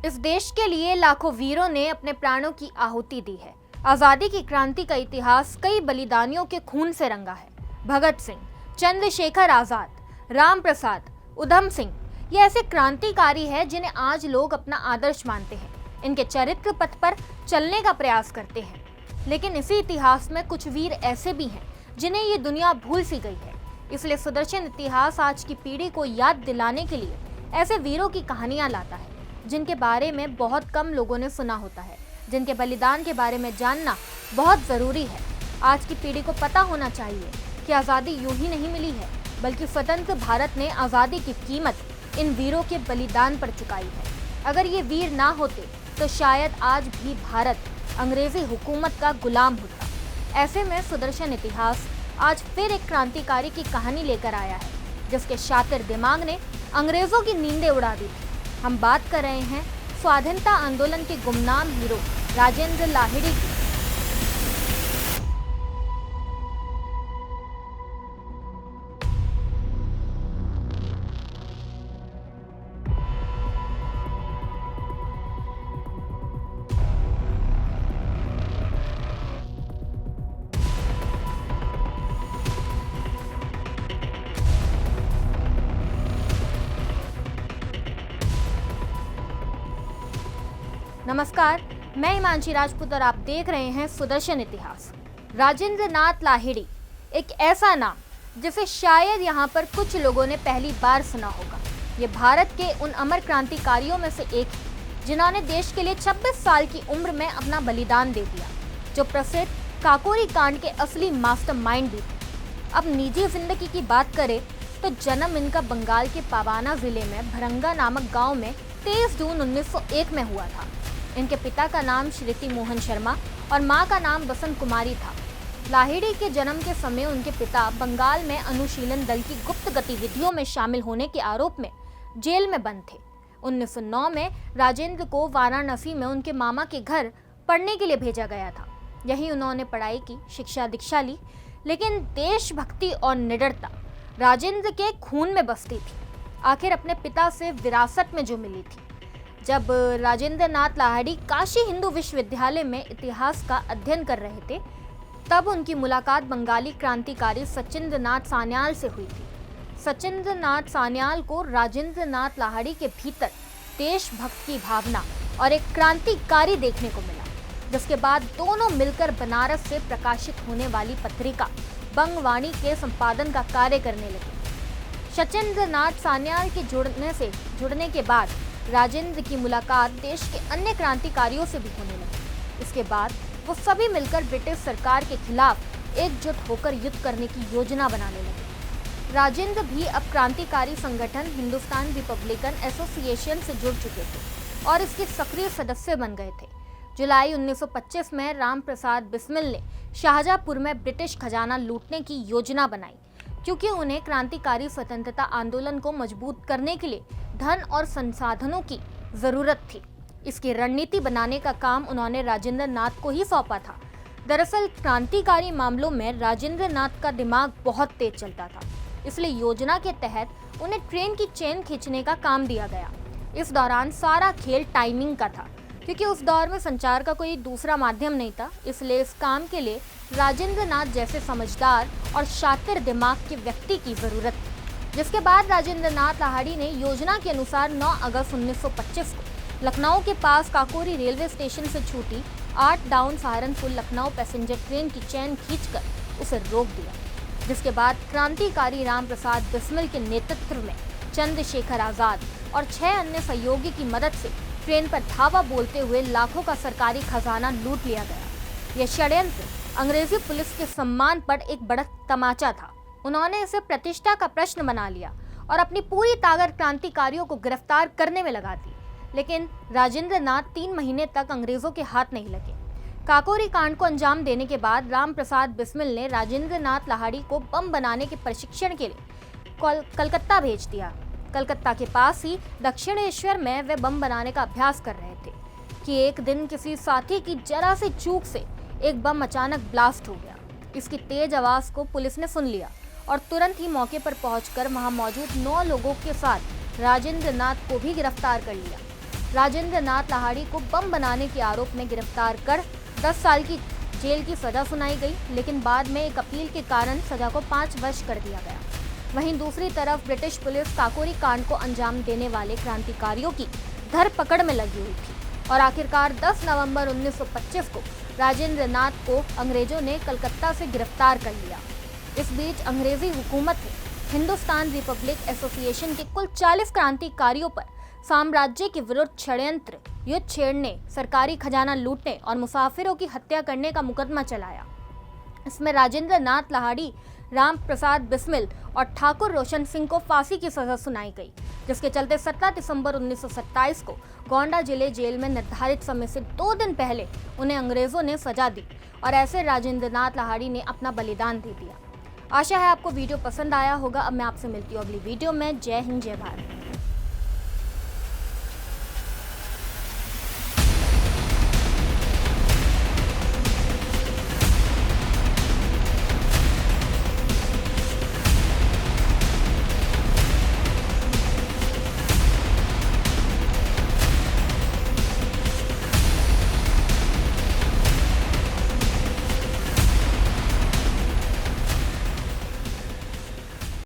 इस देश के लिए लाखों वीरों ने अपने प्राणों की आहुति दी है। आजादी की क्रांति का इतिहास कई बलिदानियों के खून से रंगा है। भगत सिंह, चंद्रशेखर आजाद, राम प्रसाद, उधम सिंह ये ऐसे क्रांतिकारी हैं जिन्हें आज लोग अपना आदर्श मानते हैं, इनके चरित्र पथ पर चलने का प्रयास करते हैं। लेकिन इसी इतिहास में कुछ वीर ऐसे भी हैं जिन्हें ये दुनिया भूल सी गई है। इसलिए सुदर्शन इतिहास आज की पीढ़ी को याद दिलाने के लिए ऐसे वीरों की कहानियां लाता है जिनके बारे में बहुत कम लोगों ने सुना होता है, जिनके बलिदान के बारे में जानना बहुत ज़रूरी है। आज की पीढ़ी को पता होना चाहिए कि आज़ादी यूं ही नहीं मिली है, बल्कि स्वतंत्र भारत ने आज़ादी की कीमत इन वीरों के बलिदान पर चुकाई है। अगर ये वीर ना होते तो शायद आज भी भारत अंग्रेजी हुकूमत का गुलाम होता। ऐसे में सुदर्शन इतिहास आज फिर एक क्रांतिकारी की कहानी लेकर आया है, जिसके शातिर दिमाग ने अंग्रेजों की नींदें उड़ा दी थी। हम बात कर रहे हैं स्वाधीनता आंदोलन के गुमनाम हीरो राजेंद्र लाहिड़ी की। नमस्कार, मैं हिमांशी राजपूत और आप देख रहे हैं सुदर्शन इतिहास। राजेंद्र नाथ लाहिड़ी एक ऐसा नाम जिसे शायद यहाँ पर कुछ लोगों ने पहली बार सुना होगा। ये भारत के उन अमर क्रांतिकारियों में से एक है जिन्होंने देश के लिए 26 साल की उम्र में अपना बलिदान दे दिया, जो प्रसिद्ध काकोरी कांड के असली मास्टरमाइंड भी थे। अब निजी जिंदगी की बात करें तो जन्म इनका बंगाल के पावाना जिले में भरंगा नामक गाँव में 23 जून 1901 में हुआ था। इनके पिता का नाम श्रीति मोहन शर्मा और मां का नाम बसंत कुमारी था। लाहिड़ी के जन्म के समय उनके पिता बंगाल में अनुशीलन दल की गुप्त गतिविधियों में शामिल होने के आरोप में जेल में बंद थे। 1909 में राजेंद्र को वाराणसी में उनके मामा के घर पढ़ने के लिए भेजा गया था। यहीं उन्होंने पढ़ाई की, शिक्षा दीक्षा ली, लेकिन देशभक्ति और निडरता राजेंद्र के खून में बसती थी, आखिर अपने पिता से विरासत में जो मिली थी। जब राजेंद्र नाथ लाहिड़ी काशी हिंदू विश्वविद्यालय में इतिहास का अध्ययन कर रहे थे, तब उनकी मुलाकात बंगाली क्रांतिकारी सचिंद्र नाथ सान्याल से हुई थी। सचिंद्र नाथ सान्याल को राजेंद्र नाथ लाहिड़ी के भीतर देशभक्त की भावना और एक क्रांतिकारी देखने को मिला, जिसके बाद दोनों मिलकर बनारस से प्रकाशित होने वाली पत्रिका बंगवाणी के संपादन का कार्य करने लगे। सचिंद्र नाथ सान्याल के जुड़ने के बाद राजेंद्र की मुलाकात देश के अन्य क्रांतिकारियों से भी होने लगी। इसके बाद वो सभी मिलकर ब्रिटिश सरकार के खिलाफ एकजुट होकर युद्ध करने की योजना बनाने लगे। राजेंद्र भी अब क्रांतिकारी संगठन हिंदुस्तान रिपब्लिकन एसोसिएशन से जुड़ चुके थे और इसके सक्रिय सदस्य बन गए थे। जुलाई 1925 में राम प्रसाद बिस्मिल ने शाहजहांपुर में ब्रिटिश खजाना लूटने की योजना बनाई, क्योंकि उन्हें क्रांतिकारी स्वतंत्रता आंदोलन को मजबूत करने के लिए धन और संसाधनों की जरूरत थी। इसकी रणनीति बनाने का काम उन्होंने राजेंद्र नाथ को ही सौंपा था। दरअसल क्रांतिकारी मामलों में राजेंद्र नाथ का दिमाग बहुत तेज चलता था, इसलिए योजना के तहत उन्हें ट्रेन की चेन खींचने का काम दिया गया। इस दौरान सारा खेल टाइमिंग का था, क्योंकि उस दौर में संचार का कोई दूसरा माध्यम नहीं था। इसलिए इस काम के लिए राजेंद्र नाथ जैसे समझदार और शातिर दिमाग के व्यक्ति की जरूरत थी। जिसके बाद राजेंद्र नाथ लाहिड़ी ने योजना के अनुसार 9 अगस्त 1925 को लखनऊ के पास काकोरी रेलवे स्टेशन से छूटी 8 down Saharanpur Lucknow passenger train की चैन खींचकर उसे रोक दिया। जिसके बाद क्रांतिकारी राम प्रसाद बिस्मिल के नेतृत्व में चंद्रशेखर आजाद और 6 अन्य सहयोगी की मदद से ट्रेन पर धावा बोलते हुए लाखों का सरकारी खजाना लूट लिया गया। यह षड्यंत्र अंग्रेजी पुलिस के सम्मान पर एक बड़ा तमाचा था। उन्होंने इसे प्रतिष्ठा का प्रश्न बना लिया और अपनी पूरी ताकत क्रांतिकारियों को गिरफ्तार करने में लगा दी। लेकिन राजेंद्र नाथ 3 महीने तक अंग्रेजों के हाथ नहीं लगे। काकोरी कांड को अंजाम देने के बाद राम प्रसाद बिस्मिल ने राजेंद्र नाथ लाहिड़ी को बम बनाने के प्रशिक्षण के लिए कलकत्ता भेज दिया। कलकत्ता के पास ही दक्षिणेश्वर में वे बम बनाने का अभ्यास कर रहे थे कि एक दिन किसी साथी की जरा सी चूक से एक बम अचानक ब्लास्ट हो गया। इसकी तेज आवाज को पुलिस ने सुन लिया और तुरंत ही मौके पर पहुंचकर वहां मौजूद 9 लोगों के साथ राजेंद्र नाथ को भी गिरफ्तार कर लिया। राजेंद्र नाथ लाहिड़ी को बम बनाने के आरोप में गिरफ्तार कर 10 साल की जेल की सजा सुनाई गई, लेकिन बाद में एक अपील के कारण सजा को 5 वर्ष कर दिया गया। वहीं दूसरी तरफ ब्रिटिश पुलिस काकोरी कांड को अंजाम देने वाले क्रांतिकारियों की धरपकड़ में लगी हुई थी और आखिरकार 10 नवंबर 1925 को राजेंद्र नाथ को अंग्रेजों ने कलकत्ता से गिरफ्तार कर लिया। इस बीच अंग्रेजी हुकूमत ने हिंदुस्तान रिपब्लिक एसोसिएशन के कुल 40 क्रांतिकारियों पर साम्राज्य के विरुद्ध षड्यंत्र, युद्ध छेड़ने, सरकारी खजाना लूटने और मुसाफिरों की हत्या करने का मुकदमा चलाया। इसमें राजेंद्र नाथ लाहिड़ी, राम प्रसाद बिस्मिल और ठाकुर रोशन सिंह को फांसी की सजा सुनाई गई, जिसके चलते 17 दिसंबर 1927 को गोंडा जिले जेल में निर्धारित समय से 2 दिन पहले उन्हें अंग्रेजों ने सजा दी और ऐसे राजेंद्र नाथ लाहिड़ी ने अपना बलिदान दे दिया। आशा है आपको वीडियो पसंद आया होगा। अब मैं आपसे मिलती हूँ अगली वीडियो में। जय हिंद, जय भारत।